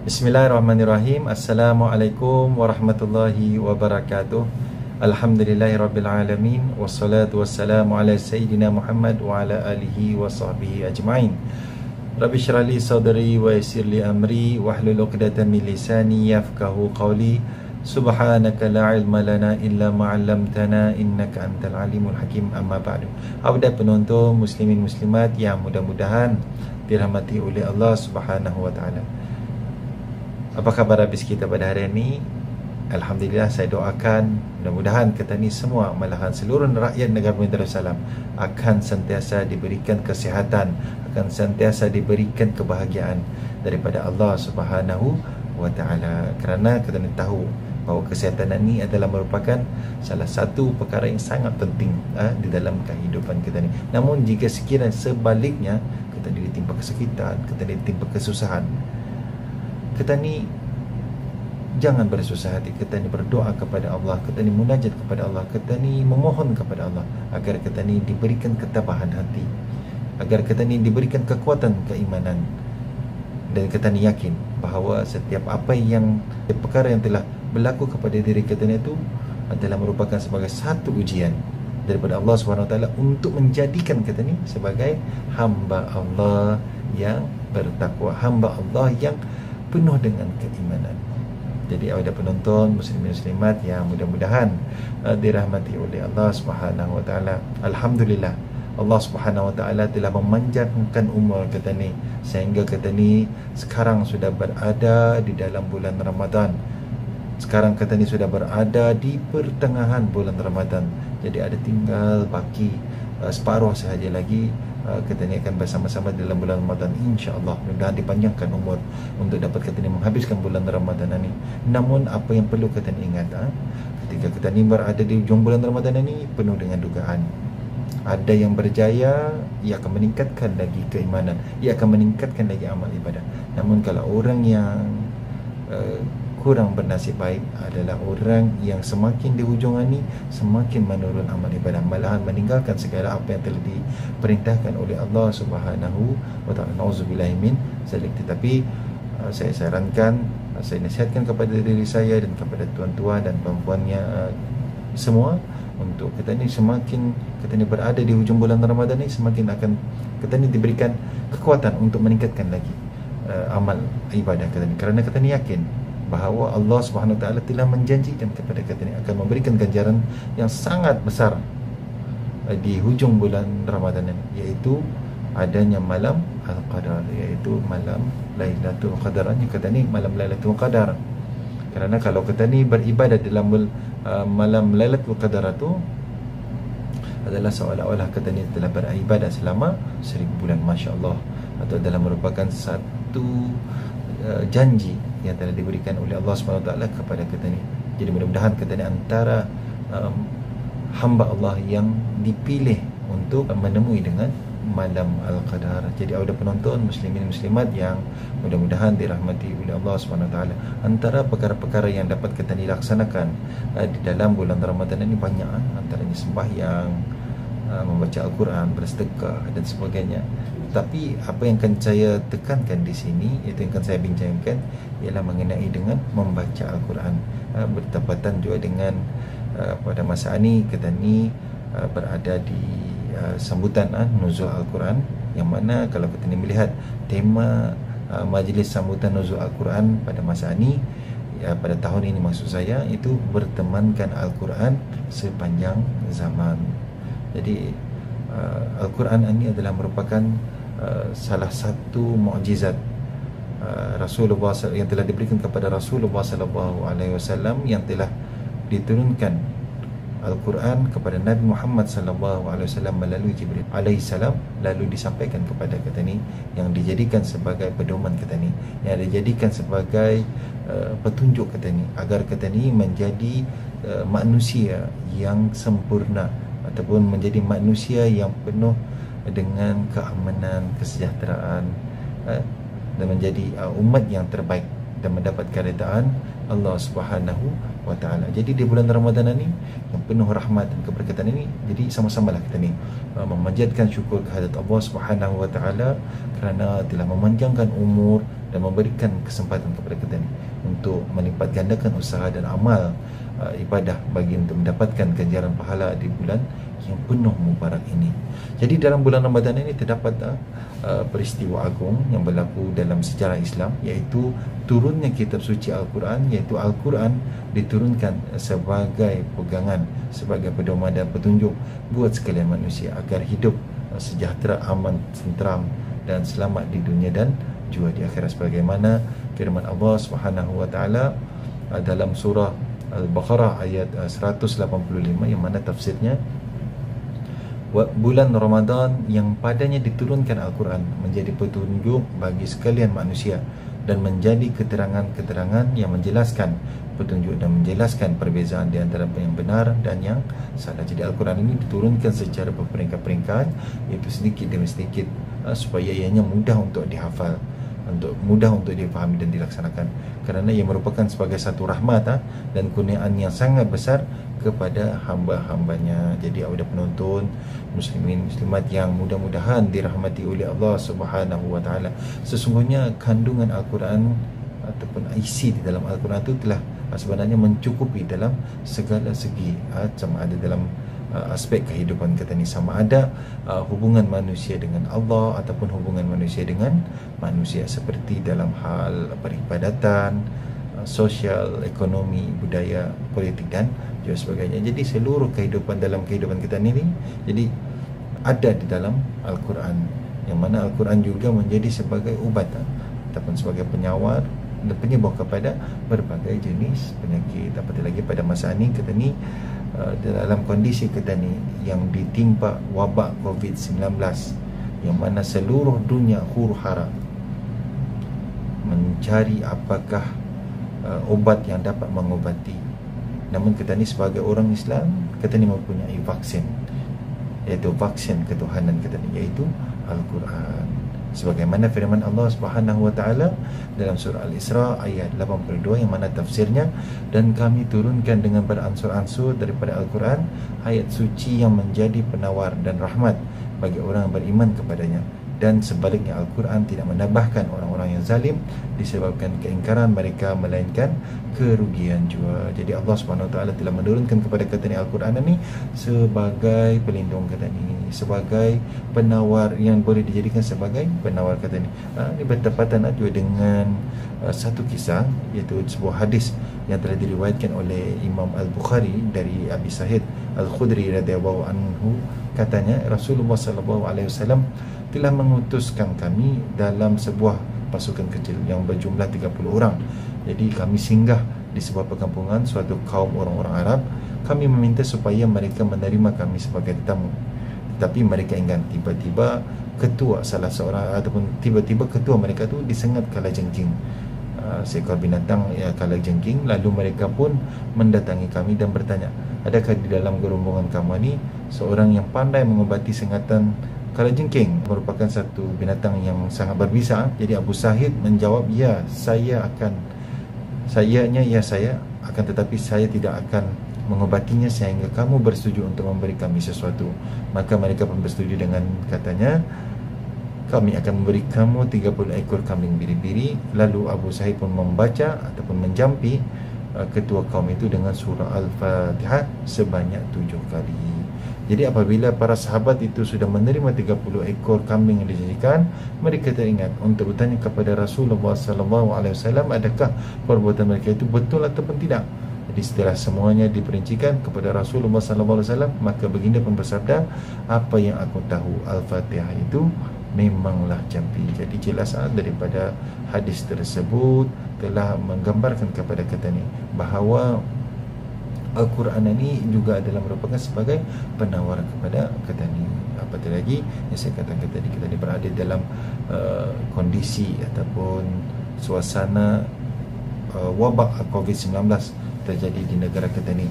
Bismillahirrahmanirrahim. Assalamualaikum warahmatullahi wabarakatuh. Alhamdulillahirrabbilalamin. Wassalatu wassalamu ala Sayyidina Muhammad wa ala alihi wa sahbihi ajma'in. Rabbi syrah li sadri wa yassir li amri wahlul 'uqdatam min lisani yafqahu qawli. Subhanaka la ilma lana illa ma 'allamtana innaka antal alimul hakim. Amma ba'du. Kepada penonton muslimin muslimat yang mudah-mudahan dirahmati oleh Allah Subhanahu wa taala. Apa khabar habis kita pada hari ini? Alhamdulillah, saya doakan mudah-mudahan kita ni semua, malahan seluruh rakyat negara Darussalam akan sentiasa diberikan kesihatan, akan sentiasa diberikan kebahagiaan daripada Allah Subhanahu wa taala. Kerana kita ni tahu bahawa kesihatan ini adalah merupakan salah satu perkara yang sangat penting di dalam kehidupan kita ni. Namun jika sekiranya sebaliknya kita ni ditimpa kesakitan, kita ni ditimpa kesusahan, kita ni jangan bersusah hati, kita ni berdoa kepada Allah, kita ni munajat kepada Allah, kita ni memohon kepada Allah agar kita ni diberikan ketabahan hati, agar kita ni diberikan kekuatan keimanan, dan kita ni yakin bahawa setiap apa yang perkara yang telah berlaku kepada diri kita ni itu adalah merupakan sebagai satu ujian daripada Allah SWT untuk menjadikan kita ni sebagai hamba Allah yang bertakwa, hamba Allah yang penuh dengan keimanan. Jadi ada penonton muslimin muslimat yang mudah-mudahan dirahmati oleh Allah Subhanahu wa taala. Alhamdulillah, Allah Subhanahu wa taala telah memanjangkan umur kita ni sehingga kita ni sekarang sudah berada di dalam bulan Ramadan. Sekarang kita ni sudah berada di pertengahan bulan Ramadan. Jadi ada tinggal baki separuh sahaja lagi kita ni akan bersama-sama dalam bulan Ramadan, insya-Allah. Mudah-mudahan dipanjangkan umur untuk dapat kita ni menghabiskan bulan Ramadan ini. Namun apa yang perlu kita ni ingat, ketika kita ni berada di ujung bulan Ramadan ini penuh dengan dugaan. Ada yang berjaya, ia akan meningkatkan lagi keimanan, ia akan meningkatkan lagi amal ibadah. Namun kalau orang yang kurang bernasib baik adalah orang yang semakin di hujung ini semakin menurun amal ibadah, malahan meninggalkan segala apa yang telah diperintahkan oleh Allah Subhanahu wa taala. Nauzubillahi min zalik. Tetapi saya sarankan, saya nasihatkan kepada diri saya dan kepada tuan-tuan dan puan-puannya semua, untuk kita ni semakin kita ni berada di hujung bulan Ramadan ni, semakin akan kita ni diberikan kekuatan untuk meningkatkan lagi amal ibadah kita ni, kerana kita ni yakin bahawa Allah Subhanahu Wa Taala telah menjanjikan kepada kita ni akan memberikan ganjaran yang sangat besar di hujung bulan Ramadan ini, iaitu adanya malam Al-Qadar, iaitu malam Lailatul Qadar. Kata ni malam Lailatul Qadar, kerana kalau kita ni beribadat dalam malam Lailatul Qadar itu adalah seolah-olah kita ni telah beribadat selama 1000 bulan, masya-Allah, atau adalah merupakan satu janji yang telah diberikan oleh Allah SWT kepada kita ni. Jadi mudah-mudahan kita ni antara hamba Allah yang dipilih untuk menemui dengan malam Al-Qadar. Jadi ada penonton muslimin muslimat yang mudah-mudahan dirahmati oleh Allah SWT, antara perkara-perkara yang dapat kita ni laksanakan di dalam bulan Ramadan ini banyak, antaranya sembahyang, membaca Al-Quran, bersedekah dan sebagainya. Tapi apa yang akan saya tekankan di sini, itu yang akan saya bincangkan, ialah mengenai dengan membaca Al-Quran, bertepatan juga dengan pada masa ini kita ni berada di sambutan nuzul Al-Quran, yang mana kalau kita ni melihat tema majlis sambutan nuzul Al-Quran pada masa ini, pada tahun ini maksud saya, itu bertemankan Al-Quran sepanjang zaman. Jadi Al-Quran ini adalah merupakan salah satu mukjizat Rasulullah yang telah diberikan kepada Rasulullah sallallahu alaihi wasallam, yang telah diturunkan Al-Quran kepada Nabi Muhammad sallallahu alaihi wasallam melalui Jibril alaihi salam, lalu disampaikan kepada kita ni, yang dijadikan sebagai pedoman kita ni, yang dijadikan sebagai petunjuk kita ni, agar kita ni menjadi manusia yang sempurna, ataupun menjadi manusia yang penuh dengan keamanan, kesejahteraan, dan menjadi umat yang terbaik dan mendapat keredaan Allah Subhanahu wa taala. Jadi di bulan Ramadan ini yang penuh rahmat dan keberkatan ini, jadi sama-samalah kita ni memanjatkan syukur kehadirat Allah Subhanahu wa taala kerana telah memanjangkan umur dan memberikan kesempatan kepada kita ni untuk melipat gandakan usaha dan amal ibadah bagi untuk mendapatkan ganjaran pahala di bulan yang penuh mubarak ini. Jadi dalam bulan Ramadan ini terdapat peristiwa agung yang berlaku dalam sejarah Islam, iaitu turunnya kitab suci Al-Quran, iaitu Al-Quran diturunkan sebagai pegangan, sebagai pedoman dan petunjuk buat sekalian manusia agar hidup sejahtera, aman, tentram dan selamat di dunia dan juga di akhirat, sebagaimana firman Allah Subhanahu wa taala dalam surah Al-Baqarah ayat 185, yang mana tafsirnya, bulan Ramadan yang padanya diturunkan Al-Quran menjadi petunjuk bagi sekalian manusia dan menjadi keterangan-keterangan yang menjelaskan petunjuk dan menjelaskan perbezaan di antara yang benar dan yang salah. Jadi Al-Quran ini diturunkan secara berperingkat-peringkat, iaitu sedikit demi sedikit, supaya ianya mudah untuk dihafal, mudah untuk difahami dan dilaksanakan, kerana ia merupakan sebagai satu rahmat dan kurniaan yang sangat besar kepada hamba-hambanya. Jadi kepada penonton, muslimin muslimat yang mudah-mudahan dirahmati oleh Allah Subhanahu wa taala, sesungguhnya kandungan Al-Quran ataupun isi di dalam Al-Quran itu telah sebenarnya mencukupi dalam segala segi, sama ada dalam aspek kehidupan kita ni, sama ada hubungan manusia dengan Allah ataupun hubungan manusia dengan manusia, seperti dalam hal peribadatan, sosial, ekonomi, budaya, politik dan juga sebagainya. Jadi seluruh kehidupan dalam kehidupan kita ni jadi ada di dalam Al-Quran, yang mana Al-Quran juga menjadi sebagai ubat ataupun sebagai penyawar dan penyembuh kepada berbagai jenis penyakit. Apatah lagi pada masa ini kita ni dalam kondisi kita ni yang ditimpa wabak COVID-19, yang mana seluruh dunia huru-hara mencari apakah obat yang dapat mengobati. Namun kita ni sebagai orang Islam, kita ni mempunyai vaksin, iaitu vaksin ketuhanan kita ni, iaitu Al-Quran. Sebagaimana firman Allah Subhanahu wa taala dalam surah Al-Isra ayat 82, yang mana tafsirnya, dan kami turunkan dengan beransur-ansur daripada Al-Quran ayat suci yang menjadi penawar dan rahmat bagi orang yang beriman kepadanya, dan sebaliknya Al-Quran tidak menambahkan orang-orang yang zalim disebabkan keingkaran mereka, melainkan kerugian jua. Jadi Allah Subhanahu Wa Taala telah menurunkan kepada kita ni Al-Quran ini sebagai pelindung kita ni, sebagai penawar yang boleh dijadikan sebagai penawar kita ni. Ini bertepatan juga dengan satu kisah, iaitu sebuah hadis yang telah diriwayatkan oleh Imam Al-Bukhari dari Abi Sa'id Al-Khudri radhiyallahu anhu. Katanya Rasulullah sallallahu alaihi wasallam telah mengutuskan kami dalam sebuah pasukan kecil yang berjumlah 30 orang. Jadi kami singgah di sebuah perkampungan suatu kaum orang-orang Arab. Kami meminta supaya mereka menerima kami sebagai tetamu. Tetapi mereka enggan. Tiba-tiba ketua salah seorang ataupun tiba-tiba ketua mereka tu disengat kalajengking, seekor binatang kalajengking. Lalu mereka pun mendatangi kami dan bertanya, adakah di dalam gerombongan kamu ni seorang yang pandai mengobati sengatan kalajengking? Merupakan satu binatang yang sangat berbisa. Jadi Abu Sa'id menjawab, ya, saya akan tetapi saya tidak akan mengobatinya sehingga kamu bersetuju untuk memberi kami sesuatu. Maka mereka pun bersetuju dengan katanya, kami akan memberi kamu 30 ekor kambing biri-biri. Lalu Abu Sa'id pun membaca ataupun menjampi ketua kaum itu dengan surah Al-Fatihah sebanyak 7 kali. Jadi apabila para sahabat itu sudah menerima 30 ekor kambing yang dijanjikan, mereka teringat untuk bertanya kepada Rasulullah SAW, adakah perbuatan mereka itu betul ataupun tidak. Jadi setelah semuanya diperincikan kepada Rasulullah SAW, maka baginda pun bersabda, apa yang aku tahu, Al-Fatihah itu memanglah jampi. Jadi jelas daripada hadis tersebut telah menggambarkan kepada kita ni bahawa Al-Quran ini juga adalah merupakan sebagai penawar kepada kita ni. Apatah lagi yang saya katakan tadi, kita ni berada dalam kondisi ataupun suasana wabak COVID-19 terjadi di negara kita ni.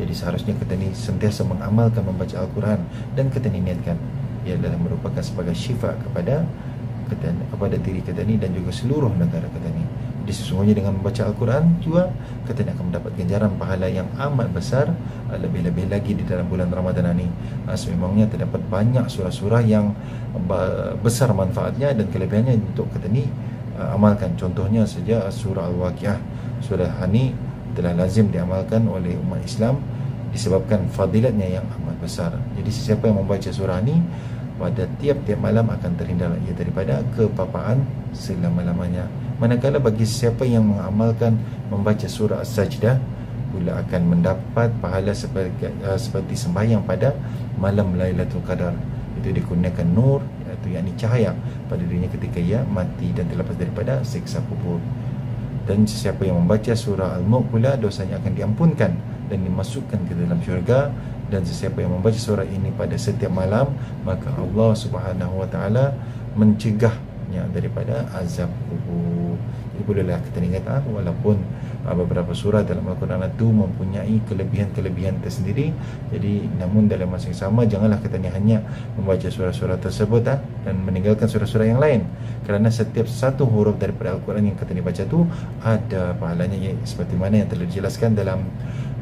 Jadi seharusnya kita ni sentiasa mengamalkan membaca Al-Quran, dan kita ni niatkan ia adalah merupakan sebagai syifa kepada diri kita ni dan juga seluruh negara kita ni. Jadi sesungguhnya dengan membaca Al-Quran juga kita akan mendapat ganjaran pahala yang amat besar, lebih-lebih lagi di dalam bulan Ramadan ini. Sememangnya terdapat banyak surah-surah yang besar manfaatnya dan kelebihannya untuk kita ni amalkan. Contohnya saja surah Al-Waqiah. Surah ini telah lazim diamalkan oleh umat Islam disebabkan fadilatnya yang amat besar. Jadi sesiapa yang membaca surah ini pada tiap-tiap malam akan terhindar ia daripada kepapaan selama-lamanya. Manakala bagi sesiapa yang mengamalkan membaca surah As-Sajdah pula akan mendapat pahala seperti sembahyang pada malam Lailatul Qadar. Itu dikurniakan nur, iaitu yakni cahaya pada dirinya ketika ia mati dan terlepas daripada siksa kubur. Dan sesiapa yang membaca surah Al-Mulk pula dosanya akan diampunkan dan dimasukkan ke dalam syurga. Dan sesiapa yang membaca surah ini pada setiap malam, maka Allah Subhanahu Wa Taala mencegahnya daripada azab kubur. Jadi bolehlah kita ingat walaupun beberapa surah dalam Al-Quran itu mempunyai kelebihan-kelebihan tersendiri. Jadi namun dalam masa yang sama janganlah kita hanya membaca surah-surah tersebut dan meninggalkan surah-surah yang lain, kerana setiap satu huruf daripada Al-Quran yang kita baca itu ada pahalanya, seperti mana yang telah dijelaskan dalam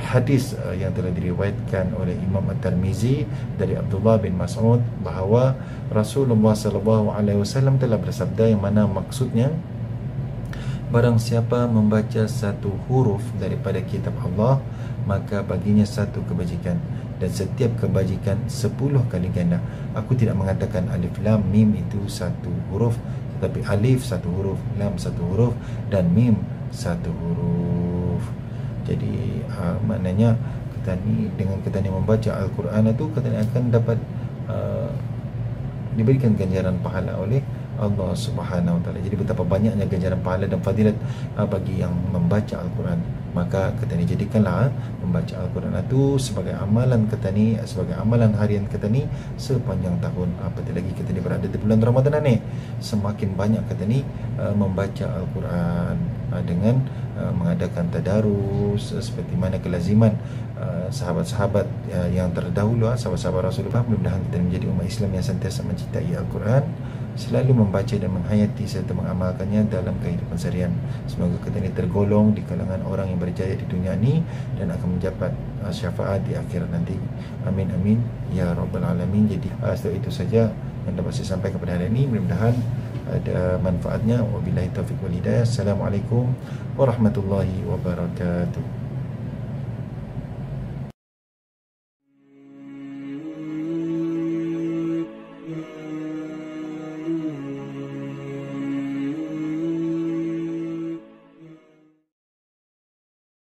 hadis yang telah diriwayatkan oleh Imam At-Tirmizi dari Abdullah bin Mas'ud bahawa Rasulullah SAW telah bersabda, yang mana maksudnya barang siapa membaca satu huruf daripada kitab Allah, maka baginya satu kebajikan, dan setiap kebajikan 10 kali ganda. Aku tidak mengatakan alif lam mim itu satu huruf, tetapi alif satu huruf, lam satu huruf, dan mim satu huruf. Jadi maknanya kita ni dengan kita ni membaca Al-Quran itu kita ni akan dapat diberikan ganjaran pahala oleh Allah Subhanahu Wa Taala. Jadi betapa banyaknya ganjaran pahala dan fadilat bagi yang membaca Al-Quran. Maka kita ni jadikanlah membaca Al-Quran itu sebagai amalan kita ni, sebagai amalan harian kita ni sepanjang tahun. Apatah lagi kita ni berada di bulan Ramadan ni, semakin banyak kita ni membaca Al-Quran dengan mengadakan tadarus seperti mana kelaziman sahabat-sahabat yang terdahulu, sahabat-sahabat Rasulullah. Mudah-mudahan kita menjadi umat Islam yang sentiasa mencintai Al-Quran, selalu membaca dan menghayati serta mengamalkannya dalam kehidupan seharian. Semoga kita ini tergolong di kalangan orang yang berjaya di dunia ini dan akan mendapat syafaat di akhirat nanti. Amin amin ya rabbal alamin. Jadi setelah itu saja yang dapat saya sampaikan pada hari ini. Mudah-mudahan ada manfaatnya. Wabillahi taufiq wal hidayah. Assalamualaikum warahmatullahi wabarakatuh.